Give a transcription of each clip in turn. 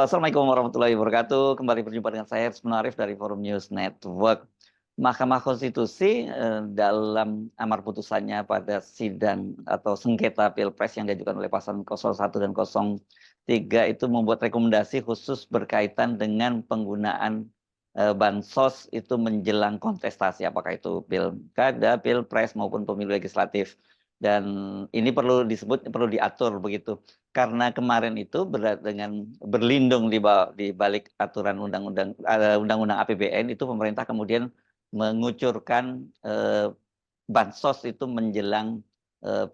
Assalamualaikum warahmatullahi wabarakatuh. Kembali berjumpa dengan saya, Hersman Arif dari Forum News Network. Mahkamah Konstitusi dalam amar putusannya pada sidang atau sengketa Pilpres yang diajukan oleh pasangan 01 dan 03 itu membuat rekomendasi khusus berkaitan dengan penggunaan bansos itu menjelang kontestasi, apakah itu pilkada, pilpres maupun pemilu legislatif. Dan ini perlu diatur begitu. Karena kemarin itu dengan berlindung di balik aturan undang-undang APBN itu pemerintah kemudian mengucurkan bansos itu menjelang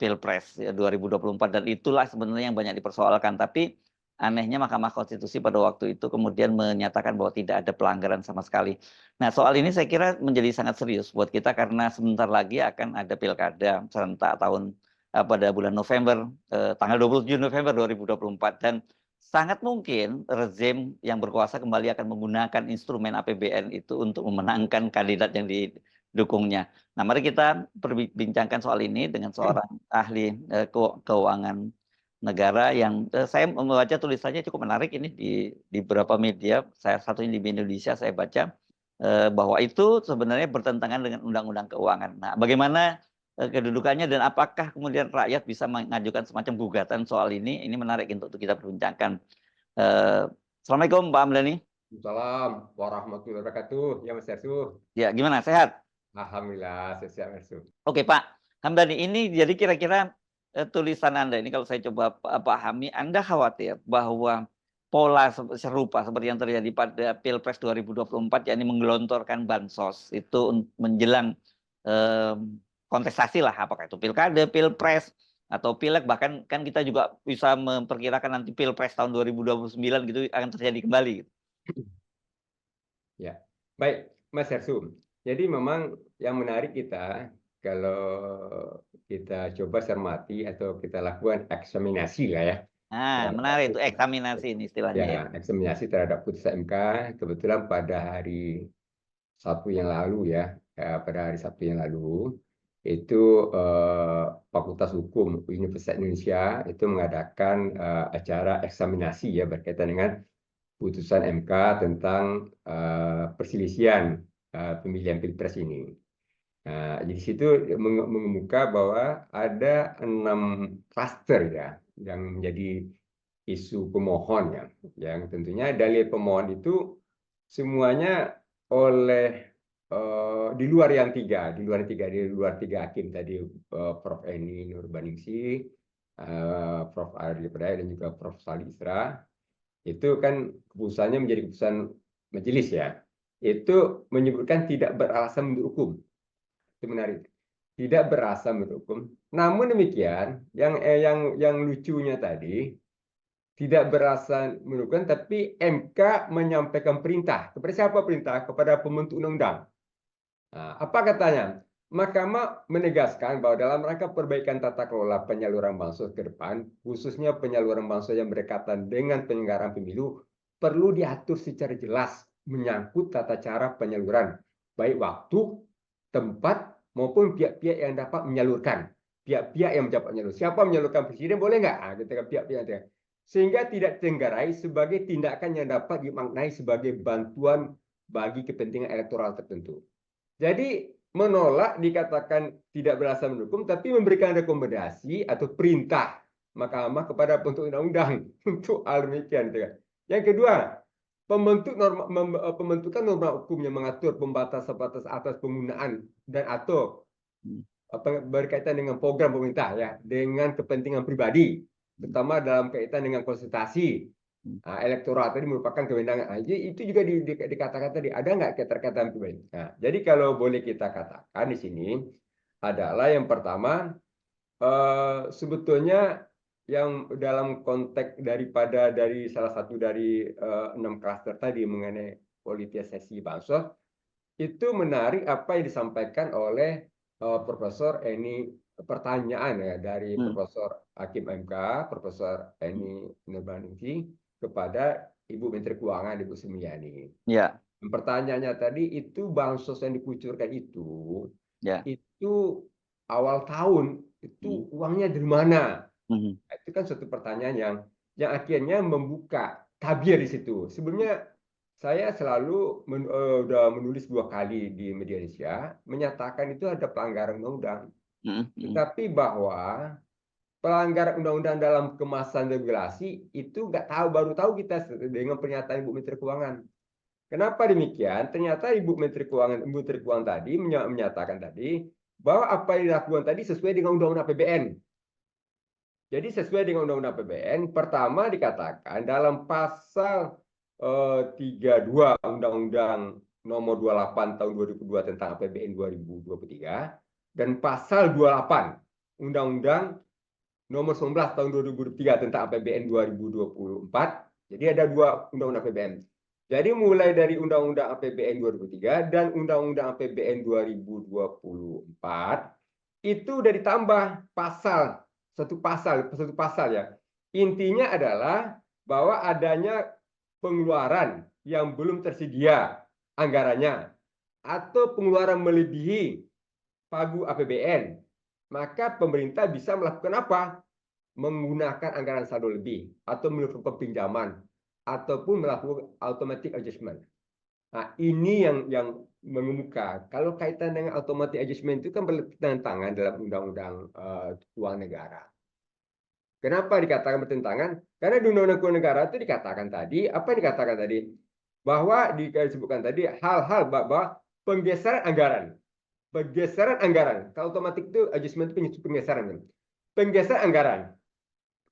Pilpres 2024 dan itulah sebenarnya yang banyak dipersoalkan. Tapi anehnya Mahkamah Konstitusi pada waktu itu kemudian menyatakan bahwa tidak ada pelanggaran sama sekali. Nah, soal ini saya kira menjadi sangat serius buat kita karena sebentar lagi akan ada pilkada serentak pada bulan November, tanggal 27 November 2024 dan sangat mungkin rezim yang berkuasa kembali akan menggunakan instrumen APBN itu untuk memenangkan kandidat yang didukungnya. Nah, mari kita perbincangkan soal ini dengan seorang ahli keuangan negara yang saya membaca tulisannya cukup menarik ini di beberapa media, saya satunya di Indonesia saya baca bahwa itu sebenarnya bertentangan dengan undang-undang keuangan. Nah, bagaimana kedudukannya dan apakah kemudian rakyat bisa mengajukan semacam gugatan soal ini? Ini menarik untuk kita perbincangkan. Assalamualaikum Pak Hamdani. Assalamualaikum warahmatullahi wabarakatuh. Ya Mas Hersu. Ya, gimana? Sehat? Alhamdulillah, sehat Hersu. Oke Pak Hamdani, ini jadi kira-kira tulisan Anda ini kalau saya coba pahami, Anda khawatir bahwa pola serupa seperti yang terjadi pada Pilpres 2024, yakni menggelontorkan bansos itu menjelang kontestasi lah, apakah itu pilkada, pilpres, atau pileg, bahkan kan kita juga bisa memperkirakan nanti pilpres tahun 2029 gitu akan terjadi kembali. Gitu. Ya, baik Mas Hersu. Jadi memang yang menarik kita kalau kita coba cermati atau kita lakukan eksaminasi lah ya. Nah, menarik itu eksaminasi ini istilahnya ya. Eksaminasi terhadap putusan MK kebetulan pada hari Sabtu yang lalu ya, pada hari Sabtu yang lalu itu Fakultas Hukum Universitas Indonesia itu mengadakan acara eksaminasi ya berkaitan dengan putusan MK tentang perselisihan pemilihan Pilpres ini. Nah, di situ mengemuka bahwa ada 6 klaster ya yang menjadi isu pemohon ya, yang tentunya dalil pemohon itu semuanya oleh di luar tiga hakim tadi, Prof. Eni Nurbaningsih, Prof. Ardi Pradaya dan juga Prof. Salih Isra, itu kan keputusannya menjadi keputusan majelis ya, itu menyebutkan tidak beralasan menurut hukum. Itu menarik, tidak beralasan menurut hukum. Namun demikian, yang lucunya tadi tidak beralasan menurut hukum, tapi MK menyampaikan perintah. Kepada siapa perintah? Kepada pembentuk undang-undang. Nah, apa katanya? Mahkamah menegaskan bahwa dalam rangka perbaikan tata kelola penyaluran bansos ke depan, khususnya penyaluran bansos yang berdekatan dengan penyelenggaraan pemilu, perlu diatur secara jelas menyangkut tata cara penyaluran, baik waktu, tempat, maupun pihak-pihak yang dapat menyalurkan. Pihak-pihak yang dapat menyalurkan. Siapa menyalurkan presiden boleh nggak? Nah, kita pihak-pihak yang sehingga tidak terenggarai sebagai tindakan yang dapat dimaknai sebagai bantuan bagi kepentingan elektoral tertentu. Jadi menolak dikatakan tidak beralasan mendukung, tapi memberikan rekomendasi atau perintah mahkamah kepada pembentuk undang-undang untuk hal demikian. Yang kedua, pembentukan norma hukum yang mengatur pembatas-batas atas penggunaan dan atau berkaitan dengan program pemerintah ya, dengan kepentingan pribadi, terutama dalam kaitan dengan konsultasi elektoral tadi merupakan kewenangan. Itu juga dikatakan tadi, ada nggak keterkaitan pribadi? Nah, jadi kalau boleh kita katakan di sini adalah yang pertama, sebetulnya yang dalam konteks dari salah satu dari 6 klaster tadi mengenai politisasi bansos, itu menarik apa yang disampaikan oleh Profesor Eni, pertanyaan ya dari Profesor Hakim MK, Profesor Eni Nurbaningsih kepada Ibu Menteri Keuangan, Ibu Sri Mulyani. Ya. Pertanyaannya tadi, itu bansos yang dikucurkan itu awal tahun itu uangnya dari mana? Itu kan suatu pertanyaan yang akhirnya membuka tabir di situ. Sebelumnya saya selalu udah menulis 2 kali di media Indonesia menyatakan itu ada pelanggaran undang-undang. Tetapi bahwa pelanggaran undang-undang dalam kemasan regulasi itu baru tahu kita dengan pernyataan Ibu Menteri Keuangan. Kenapa demikian? Ternyata Ibu Menteri Keuangan tadi menyatakan tadi bahwa apa yang dilakukan tadi sesuai dengan Undang-Undang APBN. Jadi sesuai dengan Undang-Undang APBN, pertama dikatakan dalam pasal 32 Undang-Undang nomor 28 tahun 2002 tentang APBN 2023 dan pasal 28 Undang-Undang nomor 19 tahun 2003 tentang APBN 2024. Jadi ada 2 Undang-Undang APBN. Jadi mulai dari Undang-Undang APBN 2003 dan Undang-Undang APBN 2024 itu udah ditambah satu pasal ya. Intinya adalah bahwa adanya pengeluaran yang belum tersedia anggarannya atau pengeluaran melebihi pagu APBN, maka pemerintah bisa melakukan apa? Menggunakan anggaran saldo lebih atau melakukan pinjaman ataupun melakukan automatic adjustment. Nah, ini yang mengemuka. Kalau kaitan dengan automatic adjustment itu kan bertentangan dalam Undang-Undang Keuangan Negara. Kenapa dikatakan bertentangan? Karena di Undang-Undang Keuangan Negara itu dikatakan tadi, apa yang dikatakan tadi? Bahwa disebutkan tadi hal-hal bahwa penggeseran anggaran. Penggeseran anggaran. Kalau otomatis itu adjustment itu penggeseran. Penggeseran anggaran.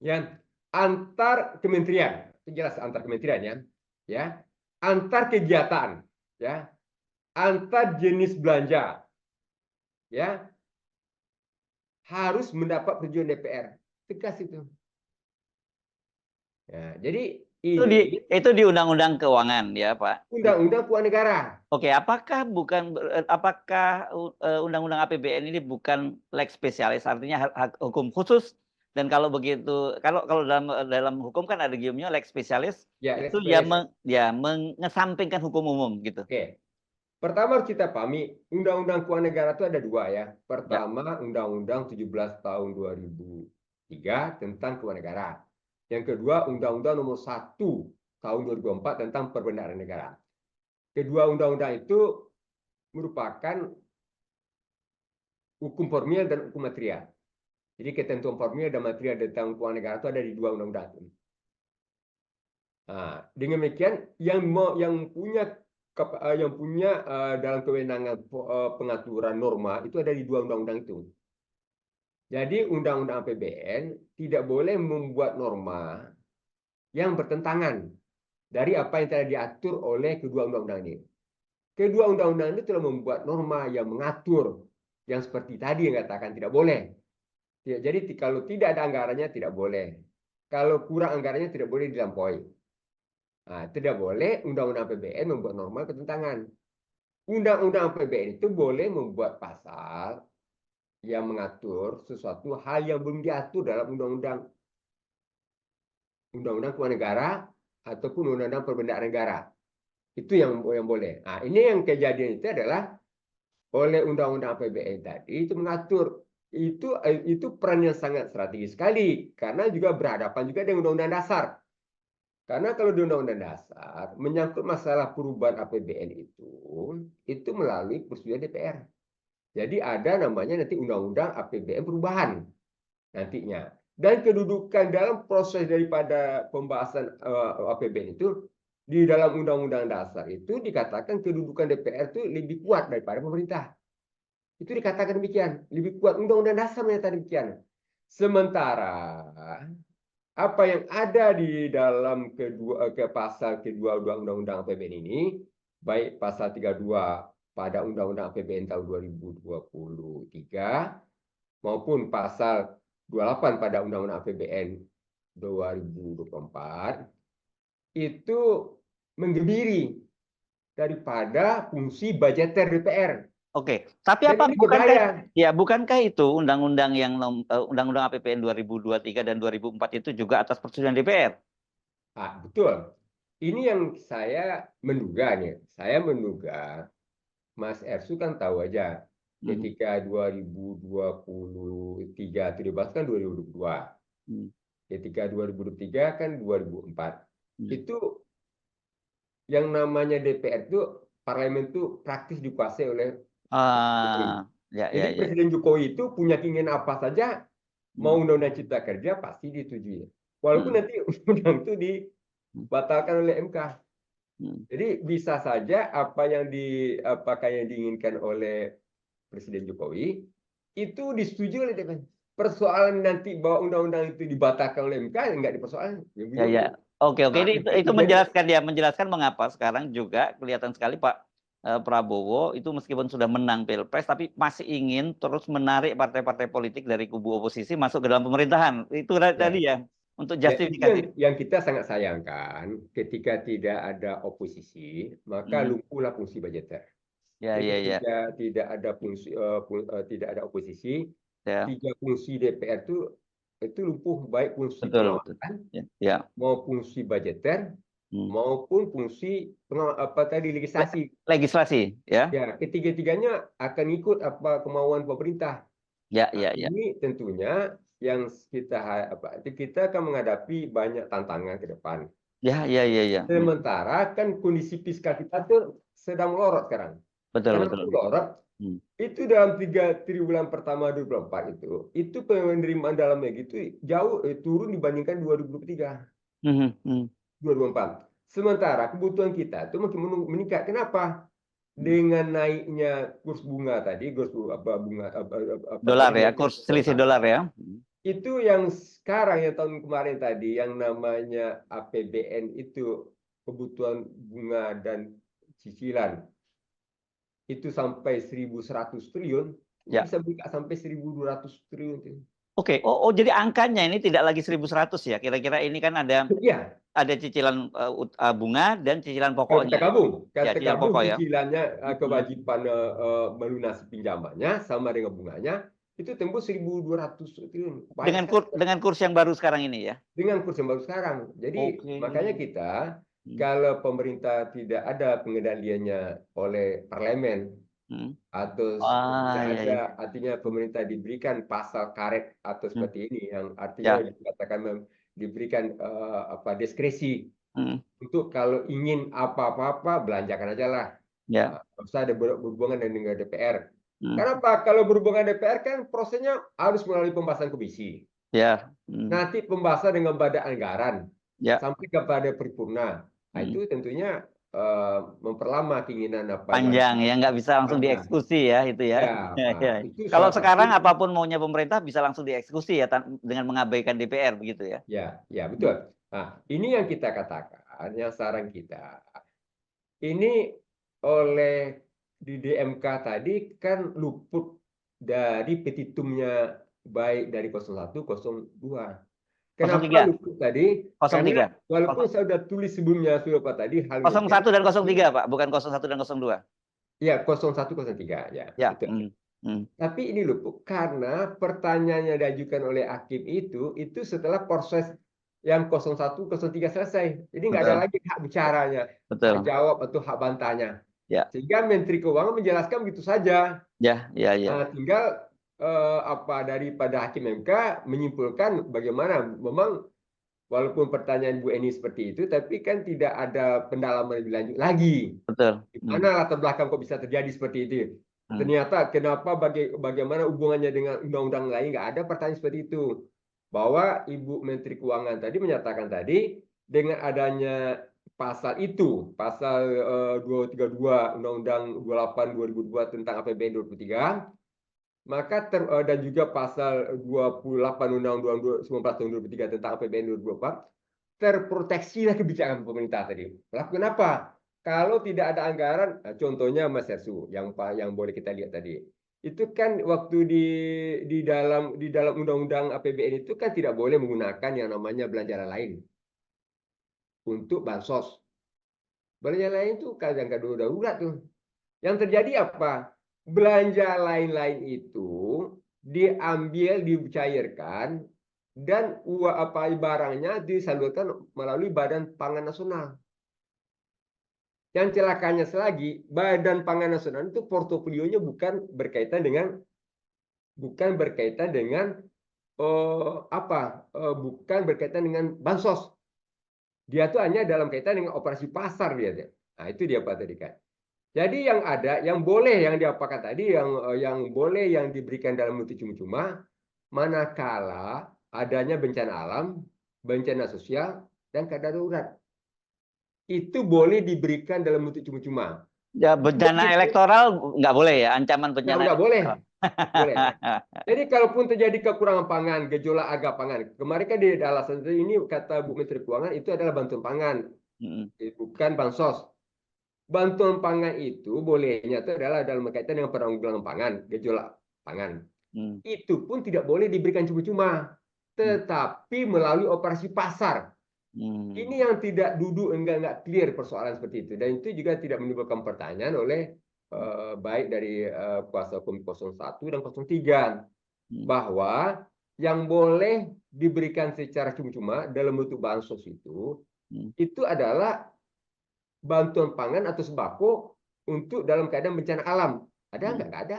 Ya, antar kementerian. Itu jelas antar kementerian ya. Ya. Antar kegiatan, ya. Antar jenis belanja. Ya. Harus mendapat persetujuan DPR. Tegas itu. Ya, jadi ini Itu di Undang-Undang Keuangan ya, Pak. Undang-Undang Keuangan Negara. Oke, apakah Undang-Undang APBN ini bukan lex spesialis, artinya hak hukum khusus? Dan kalau begitu, kalau dalam hukum kan ada giumnya lex spesialis, Ya, itu lex ya mengesampingkan hukum umum gitu. Oke. Pertama harus kita pahami, Undang-Undang Keuangan Negara itu ada 2 ya. Pertama, Undang-Undang 17 tahun 2003 tentang Keuangan Negara. Yang kedua, Undang-Undang nomor 1 tahun 2004 tentang Perbendaharaan Negara. Kedua undang-undang itu merupakan hukum formil dan hukum material. Jadi ketentuan formil dan material tentang keuangan negara itu ada di 2 undang-undang. Nah, dengan demikian yang punya dalam kewenangan pengaturan norma itu ada di 2 undang-undang itu. Jadi Undang-Undang APBN tidak boleh membuat norma yang bertentangan dari apa yang telah diatur oleh kedua undang-undang ini. Kedua undang-undang ini telah membuat norma yang mengatur yang seperti tadi yang katakan tidak boleh. Ya, jadi kalau tidak ada anggarannya tidak boleh. Kalau kurang anggarannya tidak boleh dilampaui. Nah, tidak boleh Undang-Undang APBN membuat norma pertentangan. Undang-Undang APBN itu boleh membuat pasal yang mengatur sesuatu hal yang belum diatur dalam Undang-Undang Keuangan Negara ataupun Undang-Undang Perbendaharaan Negara. Itu yang boleh. Nah, ini yang kejadian itu adalah oleh Undang-Undang APBN tadi itu mengatur itu peran yang sangat strategis sekali karena juga berhadapan juga dengan Undang-Undang Dasar. Karena kalau di Undang-Undang Dasar menyangkut masalah perubahan APBN itu melalui persetujuan DPR. Jadi ada namanya nanti Undang-Undang APBN perubahan nantinya. Dan kedudukan dalam proses daripada pembahasan APBN itu di dalam Undang-Undang Dasar itu dikatakan kedudukan DPR itu lebih kuat daripada pemerintah. Itu dikatakan demikian, lebih kuat. Undang-Undang Dasar menyatakan demikian. Sementara apa yang ada di dalam pasal kedua Undang-Undang APBN ini, baik pasal 32 pada Undang-Undang APBN tahun 2023 maupun pasal 28 pada Undang-Undang APBN 2024 itu menggebiri daripada fungsi budgeter DPR. Oke, tapi Dan apa ini berbahaya. bukankah itu undang-undang Undang-Undang APBN 2023 dan 2004 itu juga atas persetujuan DPR? Ah, betul. Ini yang saya menduga nih. Saya menduga Mas Ersu kan tahu aja ketika 2023 itu dibahas kan 2022. Ketika 2023 kan 2004. itu yang namanya DPR itu parlemen itu praktis dikuasai oleh Jokowi. Ya, Jadi ya, ya. Presiden Jokowi itu punya keinginan apa saja, mau undang-undang Cipta Kerja pasti disetujui. Walaupun nanti undang itu dibatalkan oleh MK. Jadi bisa saja apakah yang diinginkan oleh Presiden Jokowi itu disetujui oleh DPR. Persoalan nanti bahwa undang-undang itu dibatalkan oleh MK nggak dipersoalkan. Ya, ya. Oke, oke. Nah, Itu menjelaskan mengapa sekarang juga kelihatan sekali Pak Prabowo itu meskipun sudah menang Pilpres tapi masih ingin terus menarik partai-partai politik dari kubu oposisi masuk ke dalam pemerintahan. Itu tadi ya untuk Ya, itu justifikasi. yang kita sangat sayangkan ketika tidak ada oposisi, maka lumpuhlah fungsi budgeter. Ya, Jadi ya, ya. ketika tidak ada tidak ada oposisi, Ya, 3 fungsi DPR itu lumpuh, baik fungsi betul, betul. pengawasan, Ya, ya. mau fungsi budgeter, maupun fungsi legislasi. Legislasi, ya. Ya, ketiga-tiganya akan ikut apa kemauan pemerintah. Ya, Nah, ya, ya. ini tentunya yang kita akan menghadapi banyak tantangan ke depan. Ya, ya, ya, ya. Sementara kan kondisi fiskal kita tuh sedang melorot sekarang. Betul, Kenapa betul. melorot? Itu dalam 3 triwulan pertama 2024 itu penerimaan dalam negeri itu jauh turun dibandingkan 2023, 2024. Sementara kebutuhan kita itu makin meningkat. Kenapa? Dengan naiknya kurs bunga tadi, Dolar ya, kurs selisih dolar ya. itu yang sekarang yang tahun kemarin tadi yang namanya APBN itu kebutuhan bunga dan cicilan itu sampai 1.100 triliun, ini bisa buka sampai 1.200 triliun. Oke, jadi angkanya ini tidak lagi 1.100 ya. Kira-kira ini kan ada cicilan bunga dan cicilan pokoknya. Kata Cicilan gabung pokok ya. cicilannya kewajiban melunasi pinjamannya sama dengan bunganya itu tembus 1.200 triliun. Dengan kurs yang baru sekarang ini ya. Dengan kurs yang baru sekarang. Jadi makanya kita kalau pemerintah tidak ada pengendaliannya oleh parlemen atau tidak ada, artinya pemerintah diberikan pasal karet atau seperti ini yang artinya dikatakan diberikan diskresi untuk kalau ingin apa-apa belanjakan aja lah. Nggak usah ada berhubungan dengan DPR. Kenapa? Kalau berhubungan DPR kan prosesnya harus melalui pembahasan komisi. Nanti pembahasan dengan badan anggaran sampai kepada paripurna. Nah, itu tentunya memperlama keinginan panjang ya, nggak bisa langsung dieksekusi ya itu ya. Kalau sekarang apapun maunya pemerintah bisa langsung dieksekusi ya dengan mengabaikan DPR begitu ya. Ya betul. Nah, ini yang kita katakan, yang saran kita. Ini oleh di DMK tadi kan luput dari petitumnya baik dari 01, 02. Kenapa luput tadi? Karena walaupun saya sudah tulis sebelumnya Pak tadi 01 dan 03 Pak, bukan 01 dan 02. Ya, 01, 03 ya. Betul. Tapi ini luput karena pertanyaan yang diajukan oleh hakim itu setelah proses yang 01, 03 selesai. Jadi nggak ada lagi hak bicaranya, hak jawab atau hak bantahnya. Sehingga Menteri Keuangan menjelaskan begitu saja. Nah, tinggal daripada hakim MK menyimpulkan bagaimana memang walaupun pertanyaan Bu Eni seperti itu, tapi kan tidak ada pendalaman lebih lanjut lagi. Gimana latar belakang kok bisa terjadi seperti itu? Ternyata kenapa bagaimana hubungannya dengan undang-undang lain nggak ada pertanyaan seperti itu. Bahwa Ibu Menteri Keuangan tadi menyatakan tadi dengan adanya pasal itu, pasal 232 Undang-Undang 28 2002 tentang APBN 2023, maka dan juga pasal 28 Undang-Undang 19 tahun 2003 tentang APBN 2024 terproteksilah kebijakan pemerintah tadi. Kenapa? Kalau tidak ada anggaran, contohnya Mas Hersu yang boleh kita lihat tadi, itu kan waktu di dalam Undang-Undang APBN itu kan tidak boleh menggunakan yang namanya belanja lain untuk bansos. Belanja lain itu kadang-kadang darurat tuh. Yang terjadi apa? Belanja lain-lain itu diambil, dicairkan, dan barangnya disalurkan melalui Badan Pangan Nasional. Yang celakanya selagi, Badan Pangan Nasional itu portofolionya bukan berkaitan dengan bansos. Dia tuh hanya dalam kaitan dengan operasi pasar dia. Nah, itu dia Pak tadi kan. Jadi yang ada, yang boleh yang diapakan tadi, yang boleh yang diberikan dalam bentuk cuma-cuma, manakala adanya bencana alam, bencana sosial, dan keadaan darurat. Itu boleh diberikan dalam bentuk cuma-cuma. Ya, bencana Begitu, elektoral nggak boleh ya, ancaman bencana nggak boleh, elektoral. boleh. Jadi kalaupun terjadi kekurangan pangan, gejolak harga pangan, kemarin kan di alasan ini kata Bu Menteri Keuangan itu adalah bantuan pangan, Mm, bukan bansos. Bantuan pangan itu bolehnya itu adalah dalam kaitan dengan penanggulangan pangan, gejolak pangan. mm, Itu pun tidak boleh diberikan cuma-cuma, mm, tetapi melalui operasi pasar. mm. Ini yang tidak duduk, enggak clear persoalan seperti itu, dan itu juga tidak menimbulkan pertanyaan oleh baik dari kuasa hukum 01 dan 03, Mm, bahwa yang boleh diberikan secara cuma-cuma dalam bentuk bansos mm, itu adalah bantuan pangan atau sembako untuk dalam keadaan bencana alam. Ada mm, nggak? Nggak ada.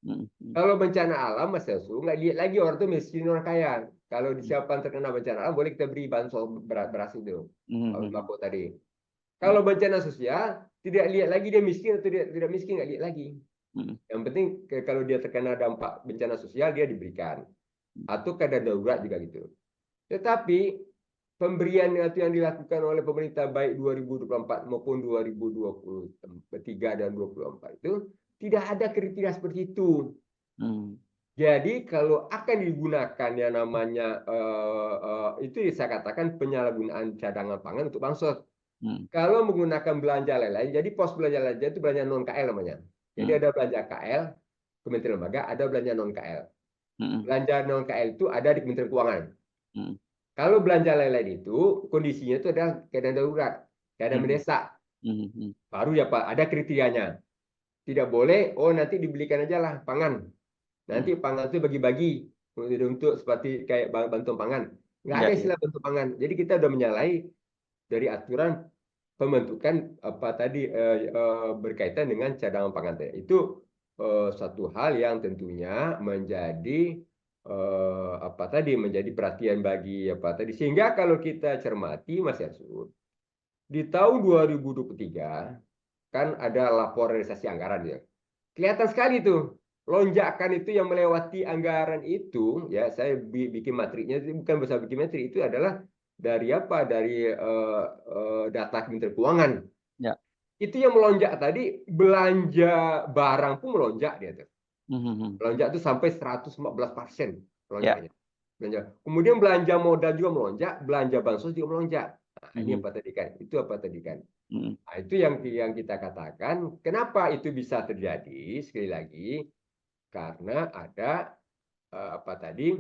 mm, mm, Kalau bencana alam, Mas Yasu, nggak lihat lagi orang itu miskin orang kaya. Kalau di mm, siapa terkena bencana alam, boleh kita beri bansos beras itu, mm, sembako tadi. mm, Kalau bencana sosial, tidak lihat lagi dia miskin atau tidak miskin, nggak lihat lagi. mm, Yang penting kalau dia terkena dampak bencana sosial, dia diberikan. Atau keadaan darurat juga gitu. Tetapi pemberian itu yang dilakukan oleh pemerintah baik 2024 maupun 2023 dan 2024 itu tidak ada kriteria seperti itu. mm, Jadi kalau akan digunakan yang namanya itu saya katakan penyalahgunaan cadangan pangan untuk bansos. mm, Kalau menggunakan belanja lain-lain, jadi pos belanja lain itu belanja non KL namanya. Jadi mm, ada belanja KL, Kementerian Lembaga, ada belanja non KL. mm, Belanja non KL itu ada di Kementerian Keuangan. mm, Kalau belanja lain-lain itu kondisinya itu adalah keadaan darurat, keadaan mm, mendesak. mm, mm, Baru ya Pak, ada kriterianya. Tidak boleh, oh nanti dibelikan aja lah pangan. mm. Nanti pangan itu bagi-bagi untuk seperti kayak bantuan pangan. Nggak Ya, ada ya. istilah bantuan pangan. Jadi kita udah menyalahi dari aturan pembentukan apa tadi berkaitan dengan cadangan pangan tadi. Itu satu hal yang tentunya menjadi apa tadi menjadi perhatian bagi apa tadi, sehingga kalau kita cermati Mas Yasun, di tahun 2023 kan ada laporan realisasi anggaran ya. Kelihatan sekali tuh lonjakan itu yang melewati anggaran itu ya. Saya bikin matriknya itu bukan besar bikin matrik, itu adalah dari apa? Dari data Kementerian Keuangan. Ya. Itu yang melonjak tadi, belanja barang pun melonjak dia tuh. Mhm. Melonjak tuh sampai 114% Ya. melonjaknya. Belanja. Kemudian belanja modal juga melonjak, belanja bansos juga melonjak. Nah, ini Mhm. apa tadi kan? Itu apa tadi kan? Mhm. Nah, itu yang kita katakan, kenapa itu bisa terjadi? Sekali lagi, karena ada apa tadi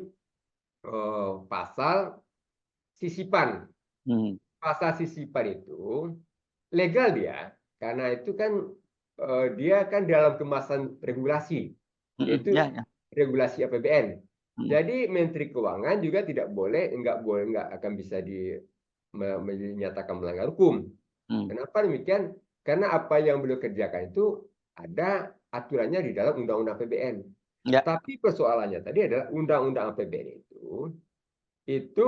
pasal sisipan. Mhm. Pasal sisipan itu legal dia, karena itu kan dia kan dalam kemasan regulasi, Mhm. yaitu Ya, ya. regulasi APBN. Mhm. Jadi Menteri Keuangan juga tidak boleh, nggak akan bisa menyatakan melanggar hukum. Mhm. Kenapa demikian? Karena apa yang beliau kerjakan itu ada aturannya di dalam Undang-Undang APBN. Ya. Tapi persoalannya tadi adalah Undang-Undang APBN itu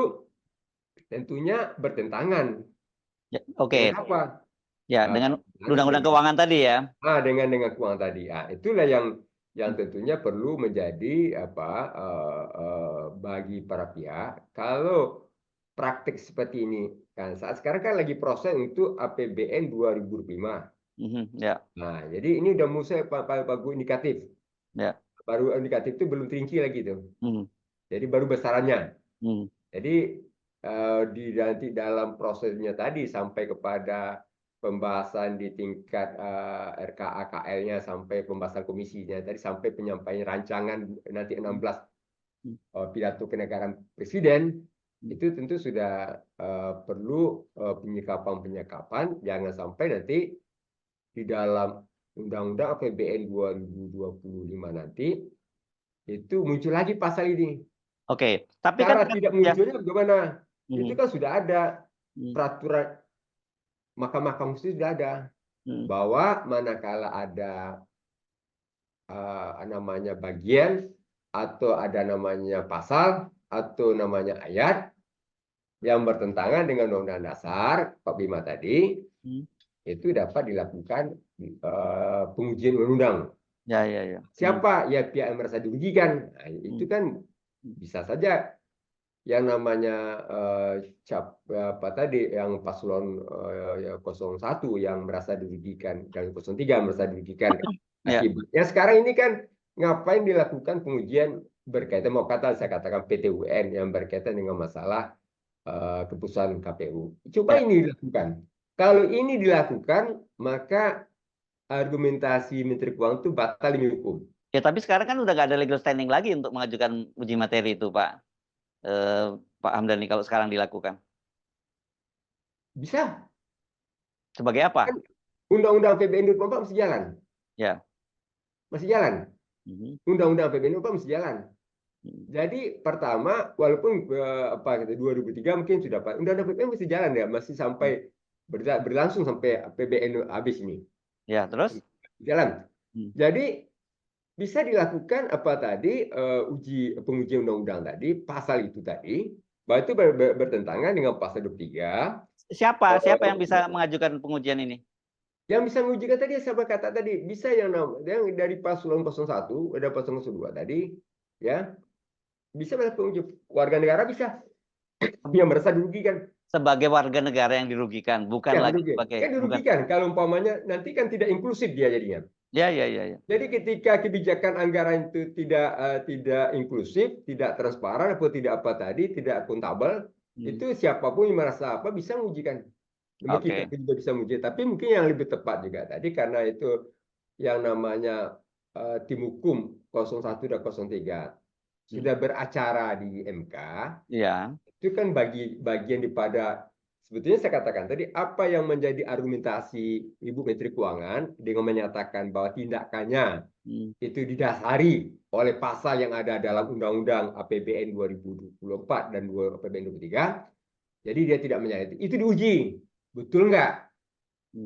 tentunya bertentangan Ya. dengan Oke. apa? Ya, dengan Bertentangan undang-undang dengan keuangan tadi ya. dengan keuangan tadi. Itulah yang tentunya perlu menjadi apa bagi para pihak. Kalau praktik seperti ini kan saat sekarang kan lagi proses untuk APBN 2025. Mhm. Ya. Nah, jadi ini udah mulai bagus indikatif. Ya. Baru indikatif itu belum terinci lagi tuh. Mhm. Jadi baru besarannya. Mhm. Jadi nanti dalam prosesnya tadi sampai kepada pembahasan di tingkat RKA KL-nya sampai pembahasan komisinya tadi sampai penyampaian rancangan nanti 16 Mhm. pidato kenegaraan presiden, Mhm. itu tentu sudah perlu penyikapan jangan sampai nanti di dalam Undang-Undang APBN 2025 nanti itu muncul lagi pasal ini. Oke, tapi kan Cara tidak ya. munculnya bagaimana? Itu Mhm. kan sudah ada Mhm. peraturan Mahkamah Konstitusi, sudah ada Mhm. bahwa manakala ada namanya bagian atau ada namanya pasal atau namanya ayat yang bertentangan dengan Undang-Undang Dasar 45 tadi, Hmm. itu dapat dilakukan pengujian undang-undang. Ya, ya, ya. Siapa ya pihak yang merasa dirugikan? Nah, itu Hmm. kan bisa saja yang namanya apa tadi yang paslon 01 yang merasa dirugikan dan 03 merasa dirugikan. Ya, Akibatnya sekarang ini kan ngapain dilakukan pengujian berkaitan mau kata saya katakan PT UN yang berkaitan dengan masalah keputusan KPU. Coba ya. ini dilakukan. Kalau ini dilakukan, maka argumentasi Menteri Keuangan itu batal demi hukum. Ya, tapi sekarang kan udah nggak ada legal standing lagi untuk mengajukan uji materi itu, Pak. Pak Hamdani, kalau sekarang dilakukan. Bisa. Sebagai Kan apa? Undang-Undang APBN 2024 masih jalan. Ya. Masih jalan. Mhm. Undang-Undang APBN 2024 masih jalan. Mhm. Jadi pertama, walaupun apa kita 2003 mungkin sudah Pak, Undang-Undang APBN masih jalan ya, masih sampai berlangsung sampai APBN habis ini. Ya, terus? Jalan. Hmm. Jadi bisa dilakukan apa tadi pengujian undang-undang tadi pasal itu tadi bahwa itu bertentangan dengan pasal 23. Siapa yang bisa mengajukan pengujian ini? Yang bisa mengujikan tadi saya kata tadi bisa yang dari paslon 01 ada paslon 02 tadi ya bisa penguji warga negara bisa yang merasa dirugikan. Sebagai warga negara yang dirugikan, bukan Ya, lagi dirugikan. sebagai Kan bukan. dirugikan kalau umpamanya nanti kan tidak inklusif dia jadinya. Ya, ya, ya, ya. Jadi ketika kebijakan anggaran itu tidak inklusif, tidak transparan, atau tidak apa tadi, tidak akuntabel, Hmm. itu siapapun yang merasa apa bisa mengujikan. Kita Oke. juga bisa menguji. Tapi mungkin yang lebih tepat juga tadi karena itu yang namanya tim hukum 01 dan 03 Hmm. sudah beracara di MK, Ya. itu kan bagian daripada sebetulnya saya katakan tadi apa yang menjadi argumentasi Ibu Menteri Keuangan dengan menyatakan bahwa tindakannya Hmm. itu didasari oleh pasal yang ada dalam Undang-Undang APBN 2024 dan APBN 2023. Jadi dia tidak menyalahi itu diuji. Betul nggak? Hmm.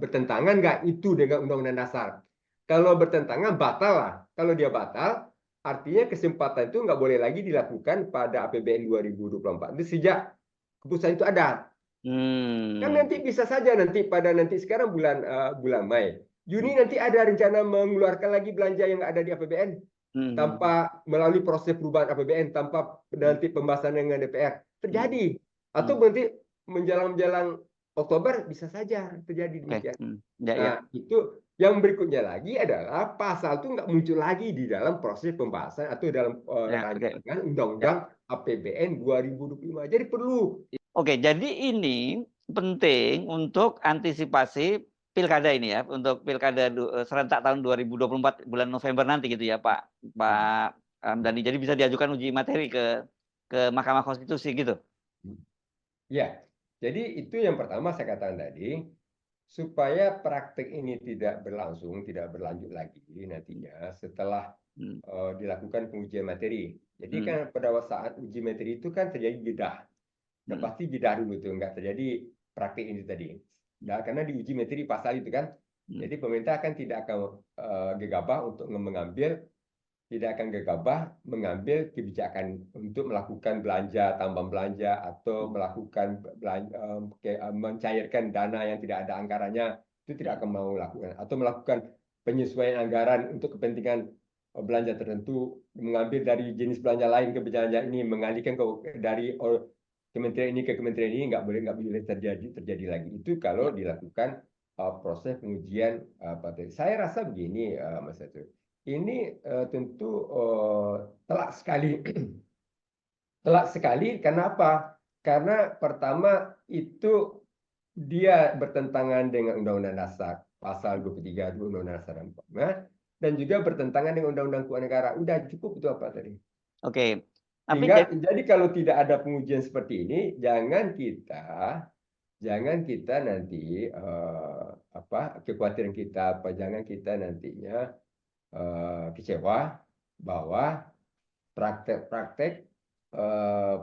Bertentangan nggak itu dengan Undang-Undang Dasar? Kalau bertentangan, batal lah. Kalau dia batal, artinya kesempatan itu nggak boleh lagi dilakukan pada APBN 2024. Itu sejak keputusan itu ada. Kan Hmm. nanti bisa saja nanti sekarang bulan Mei. Hmm. Juni nanti ada rencana mengeluarkan lagi belanja yang ada di APBN Hmm. tanpa melalui proses perubahan APBN tanpa Hmm. nanti pembahasan dengan DPR Hmm. terjadi atau Hmm. nanti menjelang Oktober bisa saja terjadi Oke. demikian. Hmm. Ya, ya. Nah itu yang berikutnya lagi adalah pasal itu nggak muncul lagi di dalam proses pembahasan atau dalam Ya, oke. rancangan Ya. Undang-Undang APBN 2025. Jadi perlu. Oke, jadi ini penting untuk antisipasi pilkada ini ya, untuk pilkada serentak tahun 2024 bulan November nanti gitu ya, Pak Hamdani. Jadi bisa diajukan uji materi ke Mahkamah Konstitusi gitu. Ya, jadi itu yang pertama saya katakan tadi, supaya praktek ini tidak berlangsung, tidak berlanjut lagi nantinya setelah Hmm. dilakukan pengujian materi. Jadi Hmm. kan pada saat uji materi itu kan terjadi jeda. Nah, Hmm. pasti jeda dulu tuh, nggak terjadi praktek ini tadi. Nah, karena diuji materi pasal itu kan, Hmm. jadi pemerintah kan tidak akan gegabah untuk tidak akan gegabah mengambil kebijakan untuk melakukan belanja, tambahan belanja, atau melakukan mencairkan dana yang tidak ada anggarannya, itu tidak akan mau lakukan. Atau melakukan penyesuaian anggaran untuk kepentingan belanja tertentu, mengambil dari jenis belanja lain ke belanja ini, mengalihkan dari kementerian ini ke kementerian ini, nggak boleh terjadi lagi. Itu kalau Ya. dilakukan proses pengujian saya rasa begini, Mas Atun. Ini tentu telak sekali. Telak sekali, kenapa? Karena pertama itu dia bertentangan dengan Undang-Undang Dasar pasal 23 Undang-Undang Dasar 45 dan juga bertentangan dengan Undang-Undang Keuangan Negara. Udah cukup itu apa tadi? Oke. Tapi Jadi kalau tidak ada pengujian seperti ini, jangan kita nanti kekhawatiran kita jangan kita nantinya kecewa bahwa praktek-praktek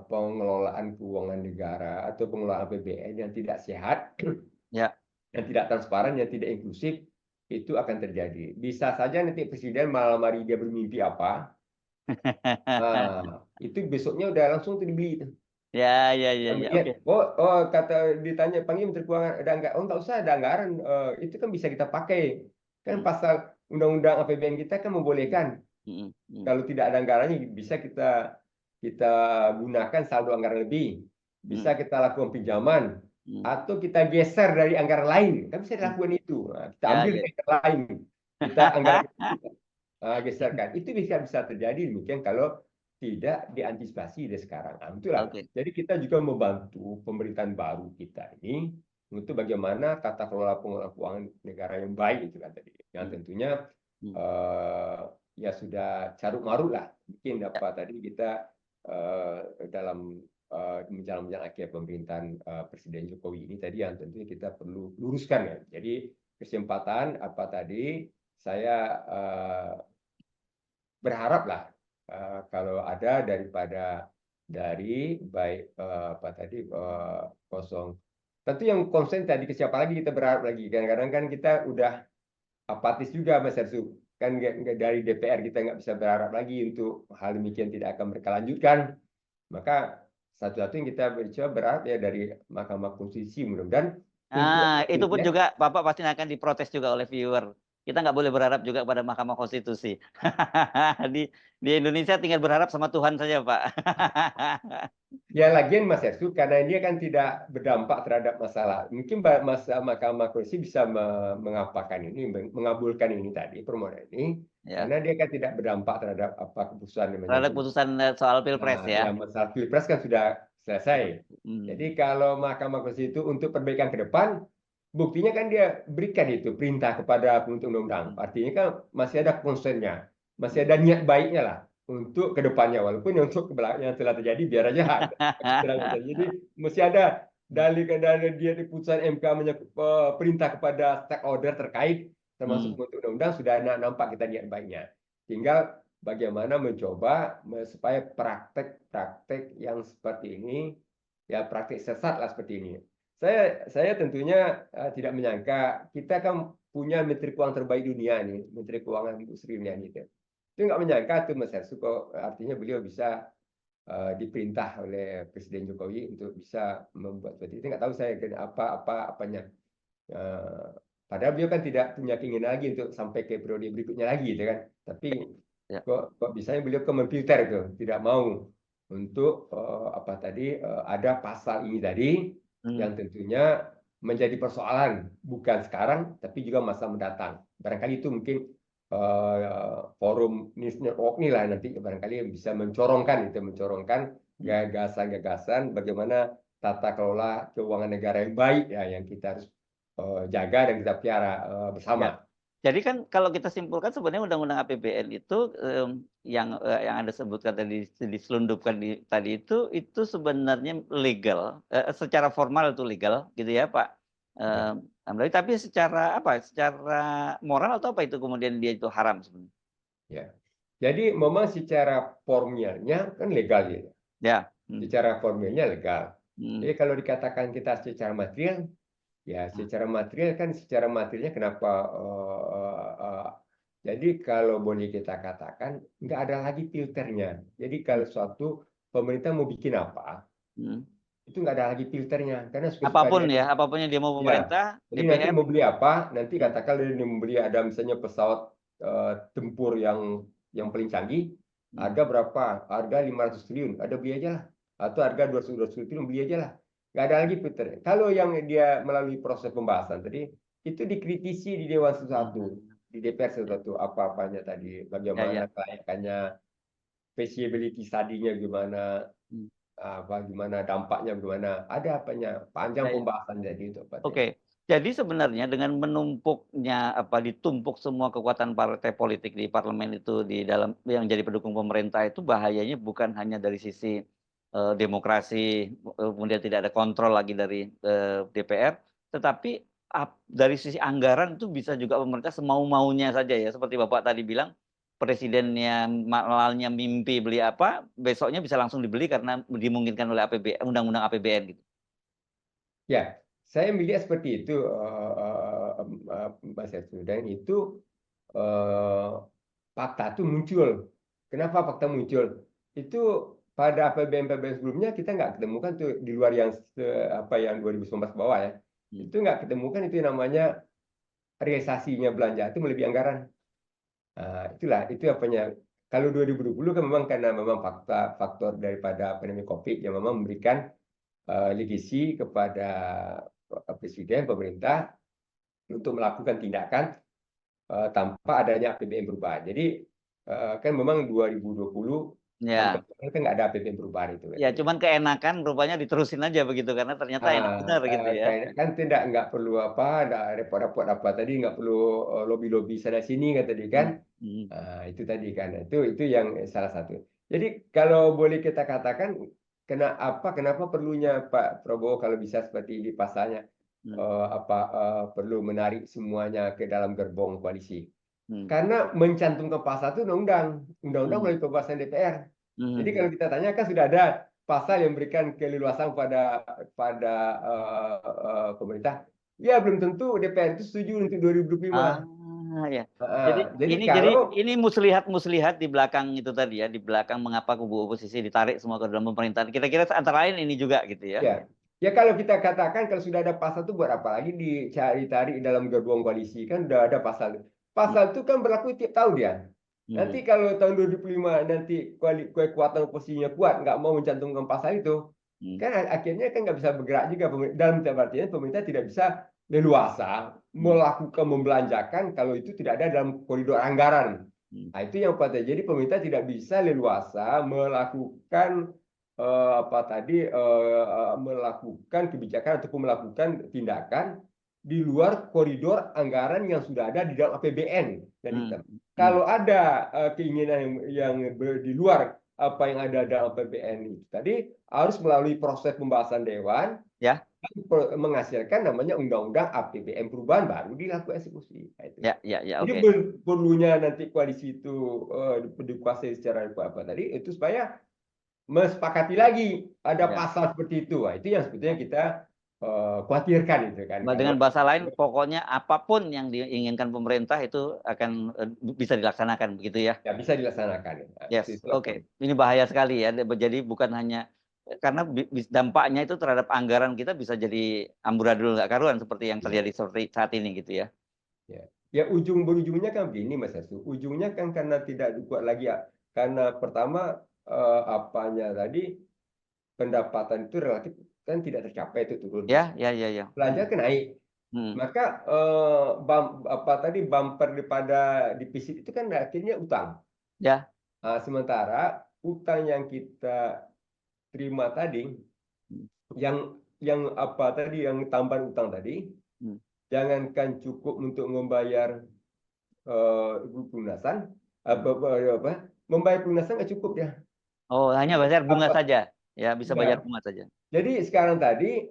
pengelolaan keuangan negara atau pengelolaan APBN yang tidak sehat, ya. yang tidak transparan, yang tidak inklusif, itu akan terjadi. Bisa saja nanti presiden malam hari dia bermimpi apa, itu besoknya udah langsung dibeli. Ya, ya, ya, Kita ya. melihat, Oke. kata ditanya panggil Menteri Keuangan ada anggaran, nggak usah ada anggaran, itu kan bisa kita pakai, kan Mm, pasal Undang-Undang APBN kita kan mm, membolehkan mm, mm, kalau tidak ada anggarannya bisa kita kita gunakan saldo anggaran lebih, bisa mm, kita lakukan pinjaman mm, atau kita geser dari anggaran lain, kan bisa mm. dilakukan itu. Nah, kita Ya, ambil ya. dari anggaran lain, kita anggaran itu geserkan. Itu bisa bisa terjadi demikian kalau tidak diantisipasi dari sekarang. Nah, itulah. Oke. Jadi kita juga membantu pemerintahan baru kita ini untuk bagaimana tata kelola pengelolaan keuangan negara yang baik itu kan tadi. Yang Mm, tentunya mm. eh, ya sudah carut marut lah. Mungkin Ya, dapat tadi kita dalam menjalankan akhir pemerintahan Presiden Jokowi ini tadi yang tentunya kita perlu luruskan ya. Jadi kesempatan apa tadi saya berharaplah kalau ada daripada dari baik apa tadi kosong. Tentu yang konsen tadi ke siapa lagi kita berharap lagi. Kadang-kadang kan kita udah apatis juga Mas Ersu. Kan dari DPR kita nggak bisa berharap lagi untuk hal demikian tidak akan berkelanjutkan. Maka satu-satu yang kita coba berharap ya dari Mahkamah Konstitusi mudah-mudahan untuk nah, itu pun ya. juga Bapak pasti akan diprotes juga oleh viewer. Kita nggak boleh berharap juga pada Mahkamah Konstitusi. Di Indonesia tinggal berharap sama Tuhan saja, Pak. Ya lagian Mas Hestu karena dia kan tidak berdampak terhadap masalah. Mungkin Mahkamah Konstitusi bisa mengapakan ini, mengabulkan ini tadi permohonan ini, Ya, karena dia kan tidak berdampak terhadap apa keputusan yang terhadap menyangkut. putusan soal Pilpres Nah, ya. ya masalah pilpres kan sudah selesai. Hmm. Jadi kalau Mahkamah Konstitusi itu untuk perbaikan ke depan, buktinya kan dia berikan itu perintah kepada pembentuk undang-undang. Artinya kan masih ada konsennya, masih ada niat baiknya lah untuk ke depannya. Walaupun untuk yang telah terjadi biar aja. Jadi masih ada dari dia di putusan MK perintah kepada stakeholder terkait, termasuk Hmm. pembentuk undang-undang sudah nampak kita niat baiknya. Tinggal bagaimana mencoba supaya praktek-praktek yang seperti ini, ya praktek sesat lah seperti ini. Saya tentunya tidak menyangka kita kan punya Menteri Keuangan terbaik dunia nih, Menteri Keuangan Bu Sri Mulyani itu. Itu nggak menyangka tuh Mas Hersu kok artinya beliau bisa diperintah oleh Presiden Jokowi untuk bisa membuat seperti itu. Nggak tahu saya apanya. Eh, Padahal beliau kan tidak punya keinginan lagi untuk sampai ke periode berikutnya lagi, gitu kan. Tapi Ya. kok bisanya beliau ke memfilter itu, tidak mau untuk apa tadi ada pasal ini tadi Hmm. yang tentunya menjadi persoalan bukan sekarang tapi juga masa mendatang. Barangkali itu mungkin forum News Network ini lah nanti barangkali yang bisa mencorongkan Hmm. gagasan-gagasan bagaimana tata kelola keuangan negara yang baik ya yang kita harus jaga dan kita pelihara Ya. bersama. Jadi kan kalau kita simpulkan sebenarnya Undang-Undang APBN itu yang Anda sebutkan tadi diselundupkan tadi itu sebenarnya legal, secara formal itu legal gitu ya Pak Ya. Amdali, tapi secara apa? Secara moral atau apa itu kemudian dia itu haram sebenarnya? Ya. Jadi memang secara formilnya kan legal ya. Ya. Hmm. Secara formilnya legal. Hmm. Jadi kalau dikatakan kita secara material, ya secara material kan secara materialnya kenapa jadi kalau boleh kita katakan nggak ada lagi filternya. Jadi kalau suatu pemerintah mau bikin apa, Hmm. itu nggak ada lagi filternya karena suka-suka Apapun dia. ya, apapun yang dia mau Ya, pemerintah, jadi nanti DPR. mau beli apa, nanti Hmm. katakan dia membeli ada misalnya pesawat tempur yang paling canggih, Hmm. harga berapa? Harga 500 triliun, ada beli aja lah. Atau harga 200 triliun, beli aja lah. Nggak ada lagi filter. Kalau yang dia melalui proses pembahasan tadi, itu dikritisi di Dewan Sesuatu, Hmm. di DPR Sesuatu, apa-apanya tadi, Ya, bagaimana ya. kelayakannya, feasibility study-nya gimana, Hmm. gimana dampaknya gimana, ada apanya, panjang Ya, ya. pembahasan jadi itu apa tadi. Oke, jadi sebenarnya dengan menumpuknya ditumpuk semua kekuatan partai politik di parlemen itu di dalam yang jadi pendukung pemerintah itu bahayanya bukan hanya dari sisi demokrasi, kemudian tidak ada kontrol lagi dari DPR, tetapi dari sisi anggaran itu bisa juga pemerintah semau-maunya saja ya, seperti Bapak tadi bilang, presidennya malalnya mimpi beli apa, besoknya bisa langsung dibeli karena dimungkinkan oleh undang-undang APBN gitu. Ya, saya melihat seperti itu, Mas Hestu. Dan itu fakta itu muncul. Kenapa fakta muncul? Itu pada APBN sebelumnya kita nggak ketemukan tuh di luar yang yang 2019 bawah ya. Itu nggak ketemukan itu yang namanya realisasinya belanja itu melebihi anggaran. Itulah itu apanya. Kalau 2020 kan memang karena memang faktor daripada pandemi COVID yang memang memberikan legasi kepada presiden pemerintah untuk melakukan tindakan tanpa adanya APBN perubahan. Jadi kan memang 2020 Ya. kan nggak ada APBN perubahan itu. Ya, cuman keenakan rupanya diterusin aja begitu karena ternyata enak benar gitu ya. Kan nggak perlu nggak repot-repot apa tadi, nggak perlu lobby-lobby sana sini kan tadi kan. Itu tadi kan, itu yang salah satu. Jadi kalau boleh kita katakan kenapa perlunya Pak Prabowo kalau bisa seperti ini pasalnya perlu menarik semuanya ke dalam gerbong koalisi. Karena mencantumkan pasal itu undang-undang melalui pembahasan DPR. Jadi kalau kita tanya kan sudah ada pasal yang memberikan keleluasan pada pemerintah. Ya belum tentu DPR itu setuju untuk 2025. Ya. Jadi ini muslihat di belakang itu tadi ya, di belakang mengapa kubu oposisi ditarik semua ke dalam pemerintahan. Kira-kira antara lain ini juga gitu ya. Ya kalau kita katakan kalau sudah ada pasal itu buat apa lagi dicari-tarik dalam gerbong koalisi, kan udah ada pasal. Pasal itu kan berlaku tiap tahun ya. Nanti kalau tahun 2005 nanti kekuatan oposisinya kuat nggak mau mencantumkan pasal itu, kan akhirnya kan nggak bisa bergerak juga. Dalam artinya pemerintah tidak bisa leluasa melakukan membelanjakan kalau itu tidak ada dalam koridor anggaran. Nah, itu yang pada jadi pemerintah tidak bisa leluasa melakukan melakukan kebijakan ataupun melakukan tindakan di luar koridor anggaran yang sudah ada di dalam APBN. Kalau ada keinginan yang di luar apa yang ada dalam APBN itu tadi harus melalui proses pembahasan dewan ya, menghasilkan namanya undang-undang APBN perubahan baru dilakukan eksekusi. Jadi okay. perlunya nanti koalisi itu dikuasai secara apa tadi itu supaya mesepakati lagi ada pasal seperti itu. Itu yang sebetulnya kita khawatirkan itu kan. Dengan bahasa lain, pokoknya apapun yang diinginkan pemerintah itu akan bisa dilaksanakan begitu ya? Ya bisa dilaksanakan. Yes, oke. Ini bahaya sekali ya. Jadi bukan hanya karena dampaknya itu terhadap anggaran kita bisa jadi amburadul nggak karuan seperti yang terjadi seperti saat ini gitu ya. Ya berujungnya kan begini Mas Asu. Ujungnya kan karena tidak kuat lagi ya. Karena pertama tadi pendapatan itu relatif kan tidak tercapai itu turun. Ya. Belanja kan naik. Maka bumper daripada defisit itu kan akhirnya utang. Ya. Sementara utang yang kita terima tadi yang tambahan utang tadi jangankan cukup untuk membayar pelunasan membayar pelunasan nggak cukup ya. Oh, hanya bayar bunga saja. Ya, bisa bayar bunga saja. Jadi sekarang tadi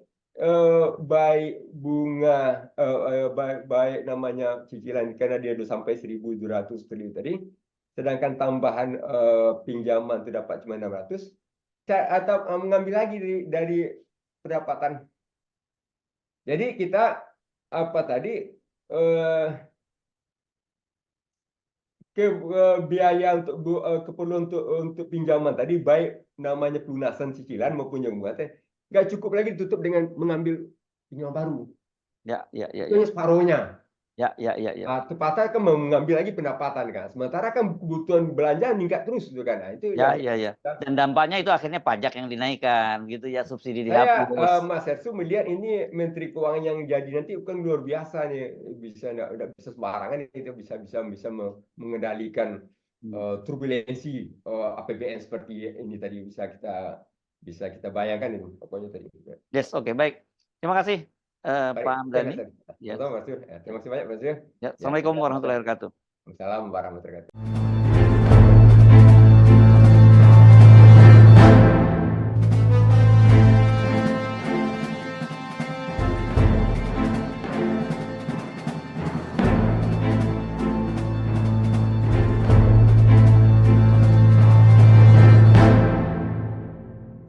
baik bunga baik namanya cicilan karena dia sudah sampai 1.200 triliun tadi, sedangkan tambahan pinjaman itu dapat cuma 600 atau mengambil lagi dari pendapatan. Jadi kita biaya untuk keperluan untuk pinjaman tadi baik namanya pelunasan cicilan maupun yang bunga nggak cukup lagi ditutup dengan mengambil pinjaman baru. Itu separuhnya. Tepatnya kan mengambil lagi pendapatan kan. Sementara kan kebutuhan belanja meningkat terus gitu kan. Nah, itu Dan dampaknya itu akhirnya pajak yang dinaikkan gitu ya, subsidi dihapus. Mas Hersu melihat ini Menteri Keuangan yang jadi nanti kan luar biasa nih. Udah bisa sembarangan itu bisa mengendalikan turbulensi APBN seperti ini tadi bisa kita bayangkan itu pokoknya tadi. Yes, oke, baik. Terima kasih Pak Hamdani. Terima kasih banyak Mas. Assalamualaikum warahmatullahi wabarakatuh. Waalaikumsalam warahmatullahi wabarakatuh.